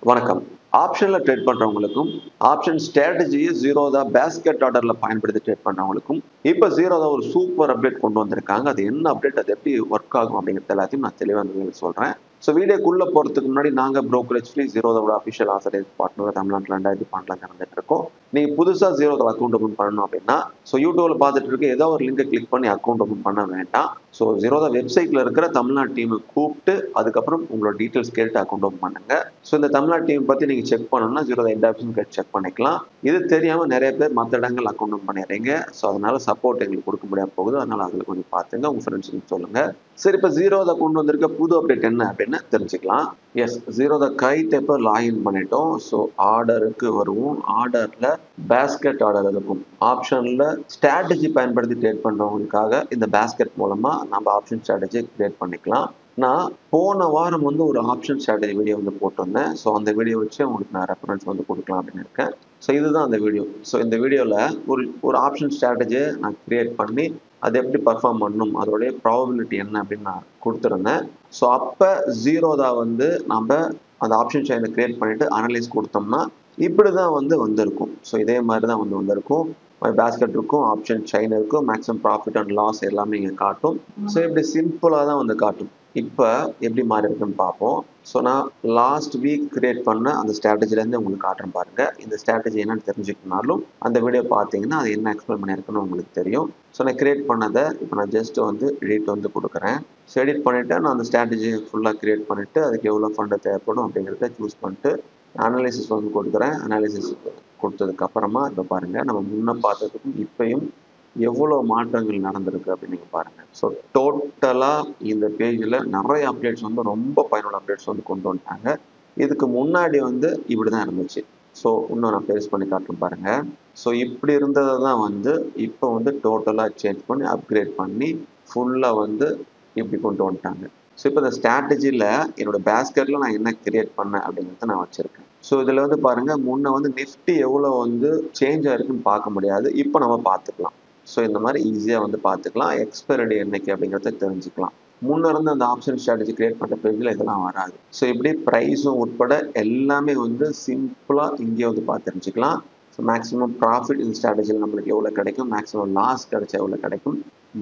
வணக்கம். ஆப்ஷன்ல trade பண்றவங்களுக்கும், option ஸ்ட்ராட்டஜியை Zerodha basket ஆர்டர்ல பயன்படுத்தி ட்ரேட் பண்றவங்களுக்கும், இப்ப ஜீரோதா ஒரு சூப்பர் அப்டேட் கொண்டு வந்திருக்காங்க. அது என்ன அப்டேட்? அது எப்படி ஒர்க் ஆகும் அப்படிங்கிறது எல்லாத்தையும் நான் தெளிவா இந்த வீடியோல சொல்றேன். ஸோ வீடியோக்குள்ள போறதுக்கு முன்னாடி நாங்க புரோக்கரேஜ் ஃப்ரீ ஜீரோதாவோட அஃபிஷியல் ஆத்தரைஸ் பார்ட்னர் தமிழ்நாட்டில் 2012 நடந்துட்டு இருக்கோம். நீங்க புதுசா ஜீரோதா அக்கௌண்ட் ஓபன் பண்ணணும் அப்படின்னா, ஸோ யூடியூப்ல பார்த்துட்டு இருக்க ஏதோ ஒரு லிங்கை கிளிக் பண்ணி அக்கௌண்ட் ஓபன் பண்ண வேண்டாம். ஸோ ஜீரோதா வெப்சைட்ல இருக்கிற தமிழ்நாடு டீமை கூப்பிட்டு அதுக்கப்புறம் உங்களோட டீட்டெயில்ஸ் கேட்டு அக்கௌண்ட் ஓபன் பண்ணுங்க. ஸோ இந்த தமிழ்நாடு டீம் பத்தி நீங்க செக் பண்ணணும்னா ஜீரோதா எண்ட் ஆப்ஷன் கேட்டு செக் பண்ணிக்கலாம். இது தெரியாம நிறைய பேர் மற்ற இடங்கள் அக்கௌண்ட் ஓபன் பண்ணிடுறீங்க. ஸோ அதனால சப்போர்ட் எங்களுக்கு கொடுக்க முடியாம போகுது. அதனால அதில் கொஞ்சம் பார்த்துங்க, உங்க ஃப்ரெண்ட்ஸுக்கு சொல்லுங்க. சரி, இப்போ ஜீரோதா கொண்டு வந்திருக்க புது அப்டேட் என்ன அப்படின்னு தெரிஞ்சுக்கலாம். எஸ், ஜீரோதா கைட் இப்போ லாகின் பண்ணிட்டோம். ஸோ ஆர்டருக்கு வருவோம். ஆர்டர்ல பேஸ்கெட் ஆர்டர் இருக்கும். ஆப்ஷன்ல ஸ்ட்ராட்டஜி பயன்படுத்தி ட்ரேட் பண்றவங்களுக்காக இந்த பேஸ்கெட் மூலமா நம்ம ஆப்ஷன் ஸ்ட்ராட்டஜி கிரியேட் பண்ணிக்கலாம். நான் போன வாரம் ஒரு ஆப்ஷன் ஸ்ட்ராட்டஜி வீடியோ போட்டிருந்தேன். ஸோ அந்த வீடியோ வச்சு உங்களுக்கு நான் ரெஃபரன்ஸ் கொடுக்கலாம் அப்படின்னு இருக்கேன். ஸோ இதுதான் அந்த வீடியோ. ஸோ இந்த வீடியோவில் ஒரு ஆப்ஷன் ஸ்ட்ராட்டஜியை நான் கிரியேட் பண்ணி அது எப்படி பர்ஃபார்ம் பண்ணணும், அதோடைய ப்ராபபிலிட்டி என்ன அப்படின்னு நான் கொடுத்துருந்தேன். ஸோ அப்போ ஜீரோதா நம்ம அந்த ஆப்ஷன் செயினை கிரியேட் பண்ணிட்டு அனலைஸ் கொடுத்தோம்னா இப்படி தான் வந்திருக்கும். ஸோ இதே மாதிரி தான் வந்திருக்கும். பேஸ்கெட் இருக்கும், ஆப்ஷன் செயின் இருக்கும், மேக்ஸிமம் ப்ராஃபிட் அண்ட் லாஸ் எல்லாமே இங்கே காட்டும். ஸோ இப்படி சிம்பிளாக தான் காட்டும். இப்போ எப்படி மாறி இருக்குன்னு பார்ப்போம். ஸோ நான் லாஸ்ட் வீக் கிரியேட் பண்ண அந்த ஸ்ட்ராட்டஜிலேருந்து உங்களுக்கு காட்டுறேன் பாருங்க. இந்த ஸ்ட்ராட்டஜி என்னன்னு தெரிஞ்சுக்கனாலும் அந்த வீடியோ பார்த்தீங்கன்னா அது என்ன எக்ஸ்பிளைன் பண்ணியிருக்குன்னு உங்களுக்கு தெரியும். ஸோ நான் கிரியேட் பண்ணதை இப்போ நான் ஜஸ்ட் எடிட் கொடுக்குறேன். ஸோ எடிட் பண்ணிவிட்டு நான் அந்த ஸ்ட்ராட்டஜி ஃபுல்லாக கிரியேட் பண்ணிவிட்டு அதுக்கு எவ்வளோ ஃபண்டு தேவைப்படும் அப்படிங்கிறத சூஸ் பண்ணிட்டு அனாலிசிஸ் கொடுக்குறேன். அனாலிசிஸ் கொடுத்ததுக்கு அப்புறமா இப்போ பாருங்கள், நம்ம முன்ன பார்த்ததுக்கும் இப்பயும் எவ்வளோ மாற்றங்கள் நடந்திருக்கு அப்படின்னு நீங்கள் பாருங்கள். ஸோ டோட்டலாக இந்த பேஜில் நிறைய அப்டேட்ஸ் ரொம்ப பயனுள்ள அப்டேட்ஸ் கொண்டு வந்துட்டாங்க. இதுக்கு முன்னாடி இப்படி தான் இருந்துச்சு. ஸோ இன்னும் நான் பேஸ் பண்ணி காட்டுறேன் பாருங்கள். ஸோ இப்படி இருந்ததை தான் இப்போ டோட்டலாக சேஞ்ச் பண்ணி அப்கிரேட் பண்ணி ஃபுல்லாக இப்படி கொண்டு வந்துட்டாங்க. ஸோ இப்போ இந்த ஸ்ட்ராட்டஜியில் என்னோட பேஸ்கெட்டில் நான் என்ன கிரியேட் பண்ணேன் அப்படிங்கிறத நான் வச்சுருக்கேன். ஸோ இதில் பாருங்கள், முன்ன நிஃப்டி எவ்வளோ சேஞ்ச் ஆயிருக்குன்னு பார்க்க முடியாது. இப்போ நம்ம பார்த்துக்கலாம். ஸோ இந்த மாதிரி ஈஸியாக பார்த்துக்கலாம். எக்ஸ்பைரி என்னைக்கு அப்படிங்கிறத தெரிஞ்சுக்கலாம். முன்ன இருந்து அந்த ஆப்ஷன் ஸ்ட்ராட்டஜி கிரியேட் பண்ணுற பேஜில் இதெல்லாம் வராது. ஸோ இப்படி ப்ரைஸும் உட்பட எல்லாமே சிம்பிளாக இங்கே பார்த்து தெரிஞ்சுக்கலாம். ஸோ மேக்ஸிமம் ப்ராஃபிட் இந்த ஸ்ட்ராட்டஜியில் நம்மளுக்கு எவ்வளோ கிடைக்கும், மேக்ஸிமம் லாஸ் கிடைச்சா எவ்வளோ கிடைக்கும்,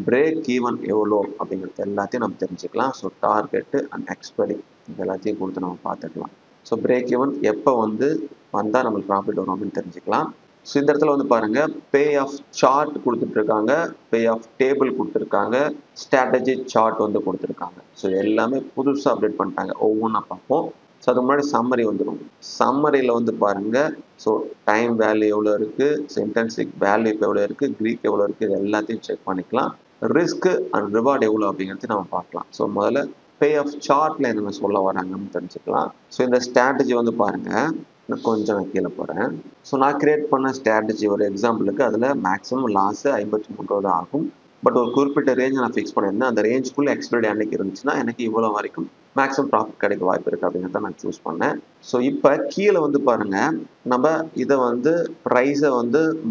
பிரேக் ஈவன் எவ்வளோ அப்படிங்கிறது எல்லாத்தையும் நம்ம தெரிஞ்சுக்கலாம். ஸோ டார்கெட்டு அண்ட் எக்ஸ்பைரி இது எல்லாத்தையும் கொடுத்து நம்ம பார்த்துக்கலாம். ஸோ பிரேக் ஈவன் எப்போ வந்தால் நம்மளுக்கு ப்ராஃபிட் வரும் அப்படின்னு தெரிஞ்சுக்கலாம். ஸோ இந்த இடத்துல பாருங்க, பே ஆஃப் சார்ட் கொடுத்துட்ருக்காங்க, பே ஆஃப் டேபிள் கொடுத்துருக்காங்க, ஸ்ட்ராட்டஜி சார்ட் கொடுத்துருக்காங்க. ஸோ எல்லாமே புதுசாக அப்டேட் பண்ணிட்டாங்க. ஒவ்வொன்றா பார்ப்போம். ஸோ அதுக்கு முன்னாடி சம்மரி வந்துடும். சம்மரியில் பாருங்க, ஸோ டைம் வேல்யூ எவ்வளோ இருக்குது, ஸோ இன்டென்சிக் வேல்யூ இப்போ எவ்வளோ இருக்குது, க்ரீக் எவ்வளோ இருக்குது, இது எல்லாத்தையும் செக் பண்ணிக்கலாம். ரிஸ்க் அண்ட் ரிவார்டு எவ்வளோ அப்படிங்கிறது நம்ம பார்க்கலாம். ஸோ முதல்ல பே ஆஃப் சார்ட்டில் என்னென்ன சொல்ல வராங்கன்னு தெரிஞ்சுக்கலாம். ஸோ இந்த ஸ்ட்ராட்டஜி பாருங்கள், கொஞ்சம் நான் கீழே போகிறேன். ஸோ நான் கிரியேட் பண்ண ஸ்ட்ராட்டஜி ஒரு எக்ஸாம்பிளுக்கு அதில் மேக்ஸிமம் லாஸ் 53 ரூபா ஆகும். பட் ஒரு குறிப்பிட்ட ரேஞ்ச் நான் ஃபிக்ஸ் பண்ணியிருந்தேன். அந்த ரேஞ்சுக்குள்ளே எக்ஸ்பைரி அன்னைக்கு இருந்துச்சுன்னா எனக்கு இவ்வளோ வரைக்கும் மேக்ஸிமம் ப்ராஃபிட் கிடைக்க வாய்ப்பு இருக்குது அப்படிங்கிறத நான் சூஸ் பண்ணேன். ஸோ இப்போ கீழே பாருங்கள், நம்ம இதை ப்ரைஸை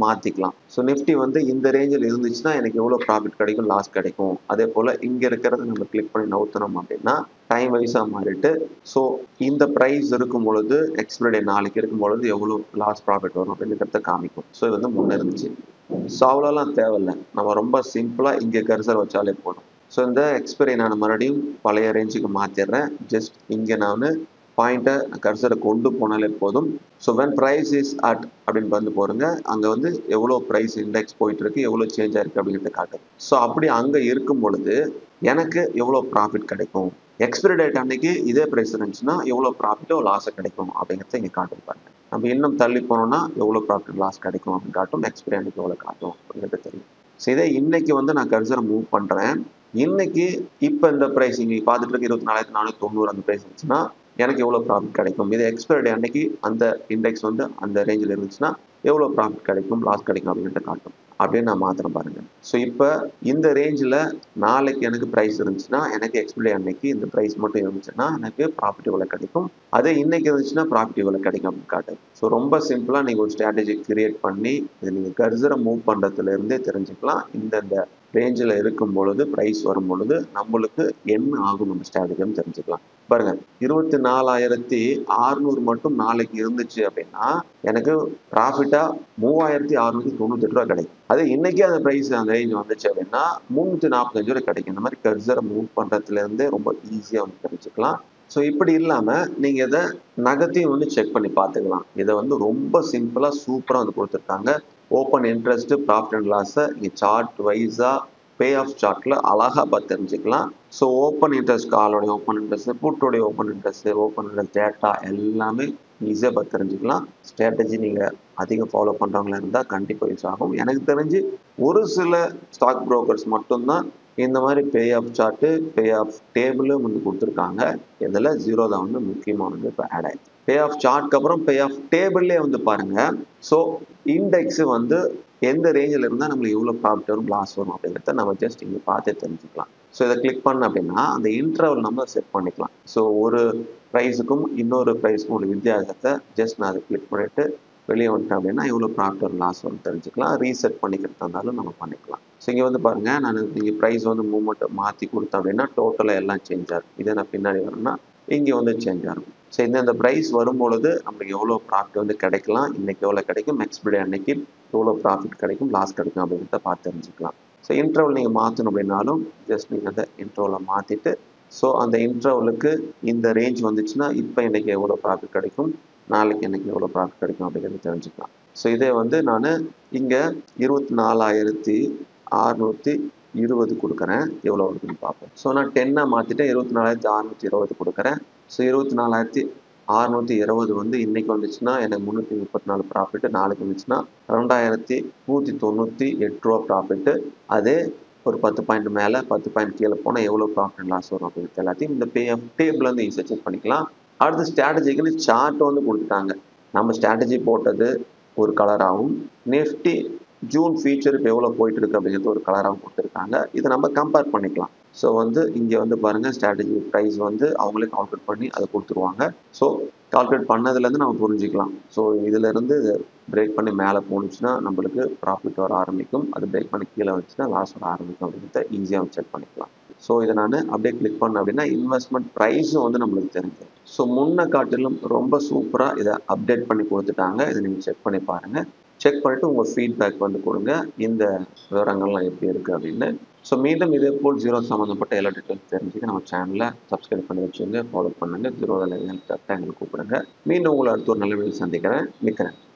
மாற்றிக்கலாம். ஸோ நிஃப்டி இந்த ரேஞ்சில் இருந்துச்சுன்னா எனக்கு எவ்வளோ ப்ராஃபிட் கிடைக்கும், லாஸ் கிடைக்கும். அதே போல் இங்கே இருக்கிறத நம்ம கிளிக் பண்ணி நவுத்தணும் அப்படின்னா டைம் வைஸாக மாறிட்டு, ஸோ இந்த ப்ரைஸ் இருக்கும் பொழுது எக்ஸ்பைரி நாளைக்கு இருக்கும் பொழுது எவ்வளோ லாஸ் ப்ராஃபிட் வரும் அப்படிங்கிறத காமிக்கும். ஸோ இது முன்னே இருந்துச்சு. ஸோ அவ்வளோலாம் தேவையில்லை, நம்ம ரொம்ப சிம்பிளாக இங்கே கர்சர் வச்சாலே போதும். ஸோ இந்த எக்ஸ்பைரி நான் மறுபடியும் பழைய ரேஞ்சுக்கு மாற்றிடுறேன். ஜஸ்ட் இங்கே நான் பாயிண்ட்டை கர்சரை கொண்டு போனாலே போதும். So when price is at அப்படின்னு போருங்க, அங்கே எவ்வளோ ப்ரைஸ் இண்டெக்ஸ் போயிட்டுருக்கு, எவ்வளோ சேஞ்ச் ஆயிருக்கு அப்படிங்கிறத காட்டும். ஸோ அப்படி அங்கே இருக்கும் பொழுது எனக்கு எவ்வளோ ப்ராஃபிட் கிடைக்கும், எக்ஸ்பைரி டேட் அன்னைக்கு இதே ப்ரைஸ் இருந்துச்சுன்னா எவ்வளோ ப்ராஃபிட்டோ லாஸை கிடைக்கும் அப்படிங்கிறத இங்கே காட்டும் பாருங்க. நம்ம இன்னும் தள்ளி போனோம்னா எவ்வளோ ப்ராஃபிட் லாஸ் கிடைக்கும் அப்படின்னு காட்டும், எக்ஸ்பைரி அன்னைக்கு எவ்வளோ காட்டும் அப்படிங்கிறது தெரியும். ஸோ இதே இன்னைக்கு நான் கர்சரை மூவ் பண்ணுறேன். இன்னைக்கு இப்போ இந்த ப்ரைஸ் இங்கே பார்த்துட்டு இருக்க 24,490 அந்த ப்ரைஸ் இருந்துச்சுன்னா எனக்கு எவ்வளோ ப்ராஃபிட் கிடைக்கும், இது எக்ஸ்பைரி டே அன்னைக்கு அந்த இண்டெக்ஸ் அந்த ரேஞ்சில் இருந்துச்சுன்னா எவ்வளோ ப்ராஃபிட் கிடைக்கும், லாஸ் கிடைக்கும் அப்படின்ட்டு காட்டும். அப்படின்னு நான் மாத்திரம் பாருங்கள். ஸோ இப்போ இந்த ரேஞ்சில் நாளைக்கு எனக்கு ப்ரைஸ் இருந்துச்சுன்னா எனக்கு எக்ஸ்பைரி அன்னைக்கு இந்த ப்ரைஸ் மட்டும் இருந்துச்சுன்னா எனக்கு ப்ராஃபிட் எவ்வளோ கிடைக்கும், அதே இன்னைக்கு இருந்துச்சுன்னா ப்ராஃபிட் எவ்வளோ கிடைக்கும் அப்படின்னு காட்டும். ஸோ ரொம்ப சிம்பிளாக நீங்கள் ஒரு ஸ்ட்ராட்டஜி கிரியேட் பண்ணி இதை நீங்கள் கர்சரை மூவ் பண்ணுறதுலேருந்தே தெரிஞ்சுக்கலாம். இந்த ரேஞ்சில் இருக்கும் பொழுது ப்ரைஸ் வரும் பொழுது நம்மளுக்கு என்ன ஆகும் நம்ம ஸ்ட்ராட்டஜின்னு தெரிஞ்சுக்கலாம். பாருங்க, 24,600 மட்டும் நாளைக்கு இருந்துச்சு அப்படின்னா எனக்கு ப்ராஃபிட்டா 3,698 ரூபா கிடைக்கும். அதே இன்னைக்கு அந்த ப்ரைஸ் அந்த ரேஞ்ச் வந்துச்சு அப்படின்னா 345 ரூபா கிடைக்கும். இந்த மாதிரி கர்சரை மூவ் பண்றதுல இருந்தே ரொம்ப ஈஸியா வந்து தெரிஞ்சுக்கலாம். ஸோ இப்படி இல்லாம நீங்க இதை நகத்தையும் வந்து செக் பண்ணி பார்த்துக்கலாம். இதை வந்து ரொம்ப சிம்பிளா சூப்பரா வந்து கொடுத்துருக்காங்க. ஓப்பன் இன்ட்ரெஸ்ட், ப்ராஃபிட் அண்ட் லாஸை இங்கே சார்ட் வைஸா பே ஆஃப் சார்ட்ல அழகா பார்த்து தெரிஞ்சுக்கலாம். ஸோ ஓப்பன் இன்ட்ரெஸ்ட், காலோடைய ஓப்பன் இன்ட்ரெஸ்ட், புட்டோடைய ஓப்பன் இன்ட்ரெஸ்ட் டேட்டா எல்லாமே ஈஸியாக பார்த்து தெரிஞ்சுக்கலாம். ஸ்ட்ராட்டஜி நீங்கள் அதிகம் ஃபாலோ பண்ணுறவங்களா இருந்தால் கண்டிப்பாக யூஸ் ஆகும். எனக்கு தெரிஞ்சு ஒரு சில ஸ்டாக் புரோக்கர்ஸ் மட்டும்தான் இந்த மாதிரி bay of chart, bay of டேபிளும் வந்து கொடுத்துருக்காங்க. இதில் ஜீரோ தான் வந்து முக்கியமாக வந்து இப்போ ஆட் ஆயிடுச்சு. பே ஆஃப் சார்ட்க்கு அப்புறம் பே ஆஃப் டேபிள்லேயே வந்து பாருங்க. ஸோ இண்டெக்ஸ் வந்து எந்த ரேஞ்சில் இருந்தால் நம்மளுக்கு எவ்வளோ ப்ராஃபிட் வரும், லாஸ் வரும் அப்படிங்கிறத நம்ம ஜஸ்ட் இங்கே பார்த்து தெரிஞ்சுக்கலாம். ஸோ இதை கிளிக் பண்ண அப்படின்னா அந்த இன்டர்வல் நம்ம செட் பண்ணிக்கலாம். ஸோ ஒரு ப்ரைஸுக்கும் இன்னொரு ப்ரைஸுக்கும் ஒரு வித்தியாசத்தை ஜஸ்ட் நான் அதை கிளிக் பண்ணிட்டு வெளியே வந்துட்டேன் அப்படின்னா எவ்வளோ ப்ராஃபிட் வரும், லாஸ் வரும் தெரிஞ்சுக்கலாம். ரீசெட் பண்ணிக்கிறதா இருந்தாலும் நம்ம பண்ணிக்கலாம். ஸோ இங்கே வந்து பாருங்க, நான் இங்கே ப்ரைஸ் வந்து மூவ்மெண்ட் மாற்றி கொடுத்தேன் அப்படின்னா டோட்டலாக எல்லாம் சேஞ்ச் ஆகும். இதே நான் பின்னாடி வரேன்னா இங்கே வந்து சேஞ்ச் ஆகும். ஸோ இந்த ப்ரைஸ் வரும்பொழுது நம்மளுக்கு எவ்வளோ ப்ராஃபிட் வந்து கிடைக்கலாம், இன்னைக்கு எவ்வளோ கிடைக்கும், எக்ஸ்பிரி அன்னைக்கு எவ்வளோ ப்ராஃபிட் கிடைக்கும், லாஸ் கிடைக்கும் அப்படிங்கிறத பார்த்து தெரிஞ்சுக்கலாம். ஸோ இன்டர்வல் நீங்கள் மாற்றணும் அப்படின்னாலும் ஜஸ்ட் நீங்கள் அந்த இன்டர்வலை மாற்றிட்டு ஸோ அந்த இன்டர்வலுக்கு இந்த ரேஞ்ச் வந்துச்சுன்னா இப்போ இன்னைக்கு எவ்வளோ ப்ராஃபிட் கிடைக்கும், நாளைக்கு எனக்கு எவ்வளோ ப்ராஃபிட் கிடைக்கும் அப்படிங்கிறது தெரிஞ்சுக்கலாம். ஸோ இதே வந்து நான் இங்கே 24,620 கொடுக்குறேன், எவ்வளோ இருக்குன்னு பார்ப்போம். ஸோ நான் 10 மாற்றிட்டேன், 24,620 கொடுக்குறேன். ஸோ 24,620 வந்து இன்னைக்கு வந்துச்சுன்னா எனக்கு 334 ப்ராஃபிட், நாளைக்கு வந்துச்சுன்னா 2,198 ரூபா ப்ராஃபிட்டு. அதே ஒரு 10 பாயிண்ட் மேலே 10 பாயிண்ட் கீழே போனால் எவ்வளோ ப்ராஃபிட் லாஸ் வரும் அப்படிங்கிறது எல்லாத்தையும் இந்த பே ஆஃப் டேபிள் வந்து ஈஸியாக செக் பண்ணிக்கலாம். அடுத்து ஸ்ட்ராட்டஜிக்குன்னு சார்ட் வந்து கொடுத்துட்டாங்க. நம்ம ஸ்ட்ராட்டஜி போட்டது ஒரு கலராகவும், நிஃப்டி ஜூன் ஃபியூச்சர் இப்போ எவ்வளோ போயிட்டு இருக்கு அப்படிங்கிறது ஒரு கலராகவும் கொடுத்துருக்காங்க. இதை நம்ம கம்பேர் பண்ணிக்கலாம். ஸோ வந்து இங்கே வந்து பாருங்கள், ஸ்ட்ராட்டஜி ப்ரைஸ் வந்து அவங்களே கால்குலேட் பண்ணி அதை கொடுத்துருவாங்க. ஸோ கால்குலேட் பண்ணதுலேருந்து நம்ம புரிஞ்சுக்கலாம். ஸோ இதிலேருந்து பிரேக் பண்ணி மேலே போணுச்சுன்னா நம்மளுக்கு ப்ராஃபிட் வர ஆரம்பிக்கும், அது பிரேக் பண்ணி கீழே வந்துச்சுன்னா லாஸ் வர ஆரம்பிக்கும் அப்படிங்கிறத ஈஸியாக செக் பண்ணிக்கலாம். ஸோ இதை நான் அப்படியே கிளிக் பண்ணேன் அப்படின்னா இன்வெஸ்ட்மெண்ட் ப்ரைஸும் வந்து நம்மளுக்கு தெரிஞ்சிடும். ஸோ முன்ன காட்டிலும் ரொம்ப சூப்பராக இதை அப்டேட் பண்ணி கொடுத்துட்டாங்க. இதை நீங்கள் செக் பண்ணி பாருங்கள். செக் பண்ணிவிட்டு உங்கள் ஃபீட்பேக் வந்து கொடுங்க, இந்த விவரங்கள்லாம் எப்படி இருக்குது அப்படின்னு. ஸோ மீண்டும் இதே போல் ஜீரோ சம்மந்தப்பட்ட எல்லா டீட்டெயில்ஸ் தெரிஞ்சுக்க நம்ம சேனலை சப்ஸ்கிரைப் பண்ணி வச்சுங்க, ஃபாலோ பண்ணுங்கள். ஜீரோவில் எங்களுக்கு கூப்பிடுங்க. மீண்டும் உங்களை அடுத்த ஒரு நல்ல வீடியோ சந்திக்கிறேன். மிக்க நன்றி.